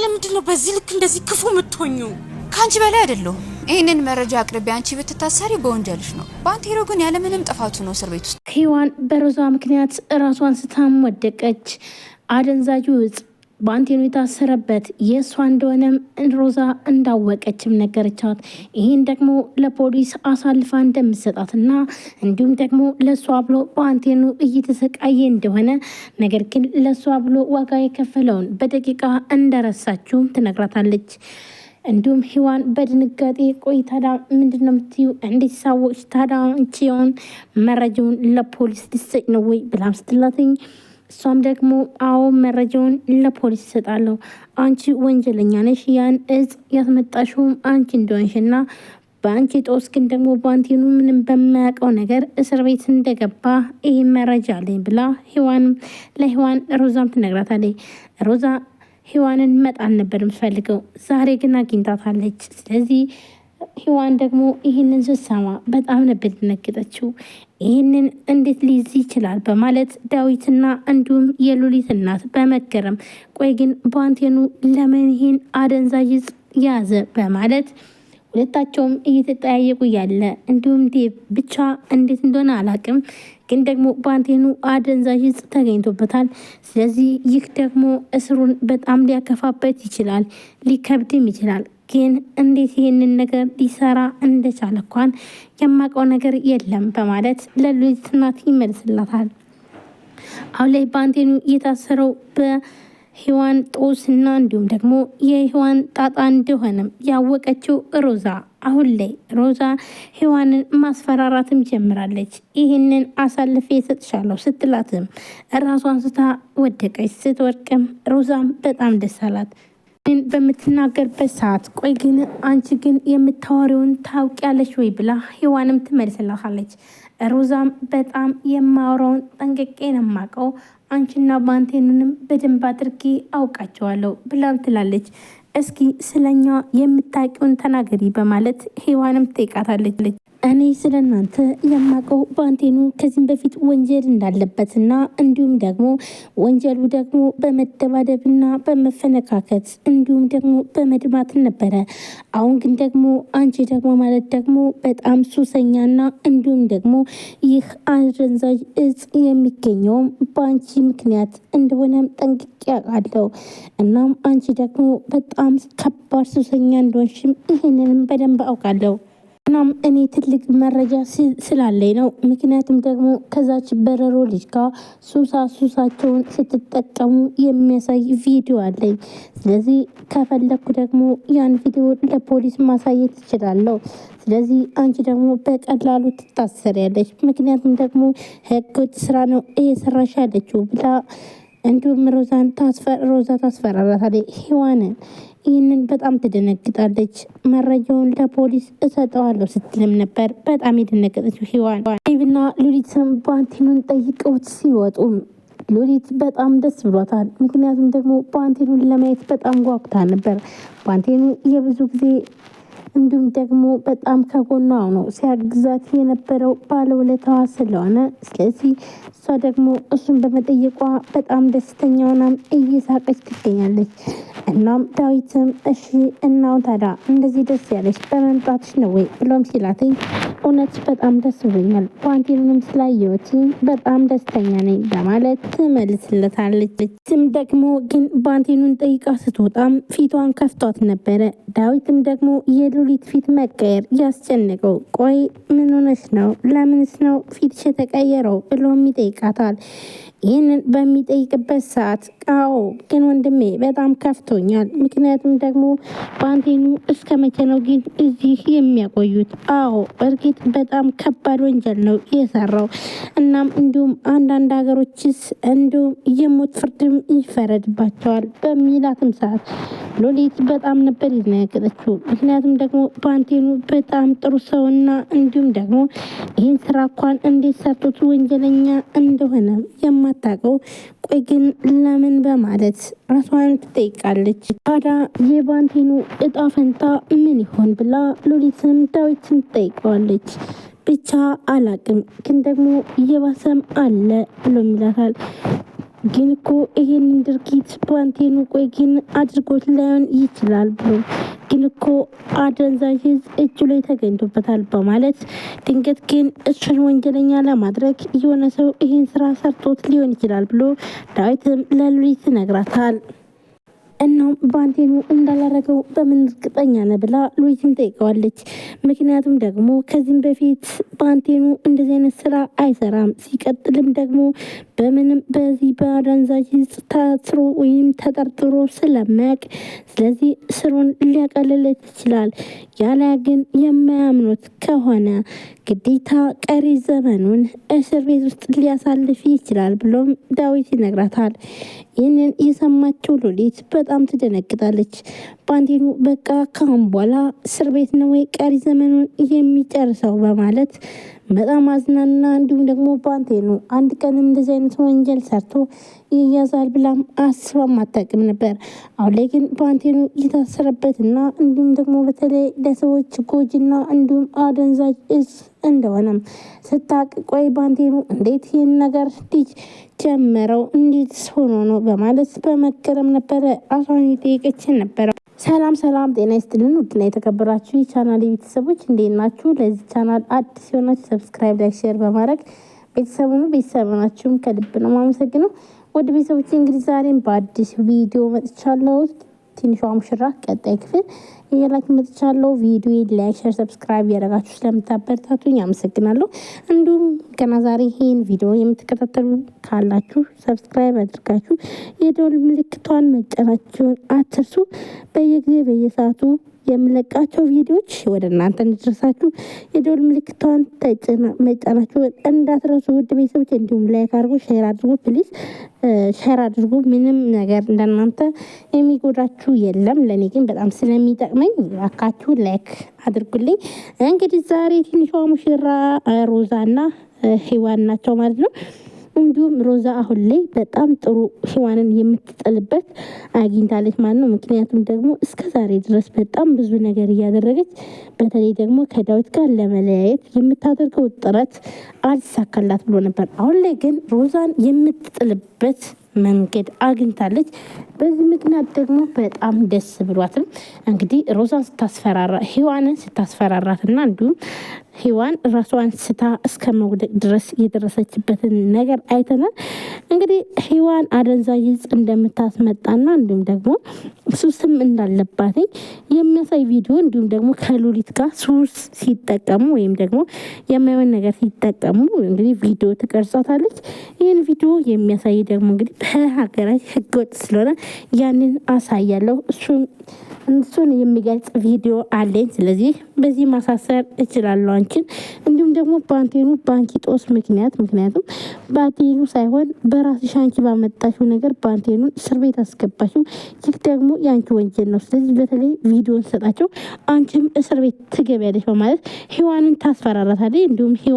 ለምንድነው በዚህ ልክ እንደዚህ ክፉ የምትሆኙ? ካንቺ በላይ አይደለም። ይሄንን መረጃ አቅርቢ አንቺ ብትታሰሪ በወንጀልሽ ነው። ባንቴሮ ግን ያለምንም ጥፋቱ ነው እስር ቤት ውስጥ። ሔዋን በሮዛ ምክንያት ራሷን ስታም ወደቀች። አደንዛዡ እጽ ባንቴሮ የታሰረበት የእሷ እንደሆነም ሮዛ እንዳወቀችም ነገረቻት። ይህን ደግሞ ለፖሊስ አሳልፋ እንደምትሰጣትና እንዲሁም ደግሞ ለእሷ ብሎ ባንቴሮ እየተሰቃየ እንደሆነ ነገር ግን ለእሷ ብሎ ዋጋ የከፈለውን በደቂቃ እንደረሳችውም ትነግራታለች። እንዲሁም ሔዋን በድንጋጤ ቆይ ታዲያ ምንድን ነው የምትይው? እንዴት ሳወቅሽ ታዲያ? አንቺውን መረጃውን ለፖሊስ ልትሰጭ ነው ወይ ብላም ስትላትኝ እሷም ደግሞ አዎ መረጃውን ለፖሊስ ይሰጣለሁ፣ አንቺ ወንጀለኛ ነሽ፣ ያን እጽ ያስመጣሽውም አንቺ እንደሆንሽና በአንቺ ጦስ ግን ደግሞ ባንቴሮ ምንም በማያውቀው ነገር እስር ቤት እንደገባ ይህ መረጃ አለኝ ብላ ለሔዋን ሮዛም ትነግራታለች። ሮዛ ሔዋንን መጣል ነበር የምትፈልገው፣ ዛሬ ግን አግኝታታለች። ስለዚህ ሔዋን ደግሞ ይህንን ስትሰማ በጣም ነበር የደነገጠችው። ይህንን እንዴት ሊይዝ ይችላል በማለት ዳዊትና እንዲሁም የሉሊት እናት በመገረም ቆይ ግን ባንቴሮ ለምን ይህን አደንዛዥ ዕፅ ያዘ በማለት ሁለታቸውም እየተጠያየቁ ያለ እንዲሁም ዴቭ ብቻ እንዴት እንደሆነ አላቅም፣ ግን ደግሞ ባንቴሮ አደንዛዥ ዕፅ ተገኝቶበታል። ስለዚህ ይህ ደግሞ እስሩን በጣም ሊያከፋበት ይችላል፣ ሊከብድም ይችላል። ግን እንዴት ይህንን ነገር ሊሰራ እንደቻለ እንኳን የማውቀው ነገር የለም በማለት ለሉሊት እናት ይመልስላታል። አሁን ላይ ባንቴሮ የታሰረው ሔዋን ጦስና እንዲሁም ደግሞ የሔዋን ጣጣ እንደሆነም ያወቀችው ሮዛ አሁን ላይ ሮዛ ሔዋንን ማስፈራራትም ጀምራለች። ይህንን አሳልፌ እሰጥሻለሁ ስትላትም ራሷን ስታ ወደቀች። ስትወድቅም ሮዛም በጣም ደስ አላት። ግን በምትናገርበት ሰዓት ቆይ ግን አንቺ ግን የምታወሪውን ታውቂያለሽ ወይ ብላ ሔዋንም ትመልስላታለች። ሮዛም በጣም የማወራውን ጠንቅቄ ነው የማውቀው፣ አንቺና ባንቴሮንም በደንብ አድርጌ አውቃቸዋለሁ ብላም ትላለች። እስኪ ስለኛ የምታውቂውን ተናገሪ በማለት ሔዋንም ትጠይቃታለች። እኔ ስለ እናንተ የማውቀው ባንቴሮ ከዚህም በፊት ወንጀል እንዳለበትና እንዲሁም ደግሞ ወንጀሉ ደግሞ በመደባደብና በመፈነካከት እንዲሁም ደግሞ በመድማት ነበረ። አሁን ግን ደግሞ አንቺ ደግሞ ማለት ደግሞ በጣም ሱሰኛና እንዲሁም ደግሞ ይህ አደንዛዥ ዕፅ የሚገኘውም በአንቺ ምክንያት እንደሆነም ጠንቅቄ አውቃለሁ። እናም አንቺ ደግሞ በጣም ከባድ ሱሰኛ እንደሆንሽም ይህንንም በደንብ አውቃለሁ። እናም እኔ ትልቅ መረጃ ስላለኝ ነው። ምክንያቱም ደግሞ ከዛች በረሮ ልጅ ጋር ሱሳቸውን ስትጠቀሙ የሚያሳይ ቪዲዮ አለኝ። ስለዚህ ከፈለኩ ደግሞ ያን ቪዲዮ ለፖሊስ ማሳየት እችላለሁ። ስለዚህ አንቺ ደግሞ በቀላሉ ትታሰሪያለች፣ ምክንያቱም ደግሞ ህገወጥ ስራ ነው እየሰራሽ ያለችው ብላ እንዲሁም ሮዛ ታስፈራራታለች ሔዋንን። ይህንን በጣም ትደነግጣለች። መረጃውን ለፖሊስ እሰጠዋለሁ ስትልም ነበር በጣም የደነገጠችው ሔዋን። ዴቭና ሉሊትም ባንቴሮን ጠይቀውት ሲወጡ ሉሊት በጣም ደስ ብሏታል። ምክንያቱም ደግሞ ባንቴሮን ለማየት በጣም ጓጉታ ነበር። ባንቴሮ የብዙ ጊዜ እንዲሁም ደግሞ በጣም ከጎኗ ነው ሲያግዛት የነበረው ባለውለታዋ ስለሆነ፣ ስለዚህ እሷ ደግሞ እሱን በመጠየቋ በጣም ደስተኛ ሆናም እየሳቀች ትገኛለች። እናም ዳዊትም እሺ እናው ታዲያ እንደዚህ ደስ ያለች በመምጣትሽ ነው ወይ ብሎም ሲላትኝ እውነት በጣም ደስ ብሎኛል፣ ባንቴሮንም ስላየሁት በጣም ደስተኛ ነኝ በማለት ትመልስለታለች። ስም ደግሞ ግን ባንቴሮን ጠይቃ ስትወጣም ፊቷን ከፍቷት ነበረ። ዳዊትም ደግሞ የሉሊት ፊት መቀየር ያስጨነቀው ቆይ ምን ሆነሽ ነው? ለምንስ ነው ፊትሽ የተቀየረው ብሎም ይጠይቃታል። ይህንን በሚጠይቅበት ሰዓት አዎ ግን ወንድሜ በጣም ከፍቶኛል፣ ምክንያቱም ደግሞ ባንቴሮ እስከ መቼ ነው ግን እዚህ የሚያቆዩት? አዎ እርግጥ በጣም ከባድ ወንጀል ነው የሰራው። እናም እንዲሁም አንዳንድ ሀገሮችስ እንዲሁም የሞት ፍርድም ይፈረድባቸዋል በሚላትም ሰዓት ሉሊት በጣም ነበር የደነገጠችው። ምክንያቱም ደግሞ ባንቴሮ በጣም ጥሩ ሰውና እንዲሁም ደግሞ ይህን ስራ እንኳን እንዴት ሰርቶት ወንጀለኛ እንደሆነ የማታውቀው ቆይ ግን ለምን በማለት ራሷን ትጠይቃለች። ታዲያ የባንቴሮ እጣ ፈንታ ምን ይሆን ብላ ሉሊትም ዳዊትን ትጠይቀዋለች። ብቻ አላቅም ግን ደግሞ እየባሰም አለ ብሎ ይላታል። ግን እኮ ይሄን ድርጊት ባንቴኑ ቆይ ግን አድርጎት ላይሆን ይችላል ብሎ ግን እኮ አደንዛዥ እጁ ላይ ተገኝቶበታል በማለት ድንገት ግን እሱን ወንጀለኛ ለማድረግ የሆነ ሰው ይሄን ስራ ሰርቶት ሊሆን ይችላል ብሎ ዳዊትም ለሉሊት ነግራታል። እናም ባንቴኑ እንዳላረገው በምን እርግጠኛ ነህ ብላ ሉሊትም ጠይቀዋለች። ምክንያቱም ደግሞ ከዚህም በፊት ባንቴኑ እንደዚህ አይነት ስራ አይሰራም። ሲቀጥልም ደግሞ በምንም በዚህ በአደንዛዥ እጽ ታስሮ ወይም ተጠርጥሮ ስለማያውቅ ስለዚህ ስሩን ሊያቀልለት ይችላል። ያለያ ግን የማያምኑት ከሆነ ግዴታ ቀሪ ዘመኑን እስር ቤት ውስጥ ሊያሳልፍ ይችላል ብሎም ዳዊት ይነግራታል። ይህንን የሰማችው ሉሊት በጣም ትደነግጣለች። ባንቴኑ በቃ ካሁን በኋላ እስር ቤት ነው ወይ ቀሪ ዘመኑን የሚጨርሰው በማለት በጣም አዝናና እንዲሁም ደግሞ ባንቴኑ አንድ ቀንም እንደዚህ አይነት ወንጀል ሰርቶ ይያዛል ብላም አስባም አታውቅም ነበር። አሁን ላይ ግን ባንቴኑ የታሰረበትና እንዲሁም ደግሞ በተለይ ለሰዎች ጎጂና እንዲሁም አደንዛዥ እጽ እንደሆነም ስታቅ ቆይ ባንቴኑ እንዴት ይህን ነገር ልጅ ጀመረው እንዴት ሆኖ ነው በማለት በመገረም ነበረ ራሷን የጠየቀችን ነበረ። ሰላም ጤና ይስጥልን ውድና የተከበራችሁ የቻናል ቤተሰቦች እንዴት ናችሁ? ለዚህ ቻናል አዲስ የሆናችሁ ሰብስክራይብ፣ ላይክ፣ ሼር በማድረግ ቤተሰብ ናችሁም ከልብ ነው ማመሰግነው። ወደ ቤተሰቦች እንግዲህ ዛሬም በአዲስ ቪዲዮ መጥቻለሁ። ትንሿ ሙሽራ ቀጣይ ክፍል እያላችሁ መጥቻለሁ። ቪዲዮ ላይክ፣ ሼር፣ ሰብስክራይብ ያደረጋችሁ ስለምታበረታቱኝ አመሰግናለሁ። እንዲሁም ገና ዛሬ ይሄን ቪዲዮ የምትከታተሉ ካላችሁ ሰብስክራይብ አድርጋችሁ የደወል ምልክቷን መጫናችሁን አትርሱ። በየጊዜ በየሰዓቱ የምለቃቸው ቪዲዮዎች ወደ እናንተ እንድደርሳችሁ የደወል ምልክቷን መጫናችሁን እንዳትረሱ ውድ ቤተሰቦች። እንዲሁም ላይክ አድርጉ፣ ሼር አድርጉ፣ ፕሊዝ ሼር አድርጉ። ምንም ነገር እንደናንተ የሚጎዳችሁ የለም። ለእኔ ግን በጣም ስለሚጠቅመኝ እባካችሁ ላይክ አድርጉልኝ። እንግዲህ ዛሬ ትንሿ ሙሽራ ሮዛና ሔዋን ናቸው ማለት ነው። እንዲሁም ሮዛ አሁን ላይ በጣም ጥሩ ሔዋንን የምትጥልበት አግኝታለች ማለት ነው። ምክንያቱም ደግሞ እስከ ዛሬ ድረስ በጣም ብዙ ነገር እያደረገች በተለይ ደግሞ ከዳዊት ጋር ለመለያየት የምታደርገው ጥረት አልሳካላት ብሎ ነበር። አሁን ላይ ግን ሮዛን የምትጥልበት መንገድ አግኝታለች። በዚህ ምክንያት ደግሞ በጣም ደስ ብሏትም እንግዲህ ሮዛን ስታስፈራራ ሔዋንን ስታስፈራራትና እንዲሁም ሔዋን ራሷን ስታ እስከ መውደቅ ድረስ የደረሰችበትን ነገር አይተናል። እንግዲህ ሔዋን አደንዛዥ እጽ እንደምታስመጣና እንዲሁም ደግሞ ሱስም እንዳለባት የሚያሳይ ቪዲዮ እንዲሁም ደግሞ ከሉሊት ጋር ሱስ ሲጠቀሙ ወይም ደግሞ የማይሆን ነገር ሲጠቀሙ እንግዲህ ቪዲዮ ትቀርጻታለች። ይህን ቪዲዮ የሚያሳይ ደግሞ እንግዲህ በሀገራችን ህገወጥ ስለሆነ ያንን አሳያለሁ። እሱን የሚገልጽ ቪዲዮ አለኝ። ስለዚህ በዚህ ማሳሰር እችላለሁ አንቺን። እንዲሁም ደግሞ ባንቴኑ ባንኪጦስ ምክንያቱም ባንቴኑ ሳይሆን በራስሽ አንቺ ባመጣሽው ነገር ባንቴኑን እስር ቤት አስገባሽው። ይህ ደግሞ የአንቺ ወንጀል ነው። ስለዚህ በተለይ ቪዲዮን ሰጣቸው አንቺም እስር ቤት ትገቢያለሽ በማለት ሔዋንን ታስፈራራታለች። እንዲሁም ሔዋን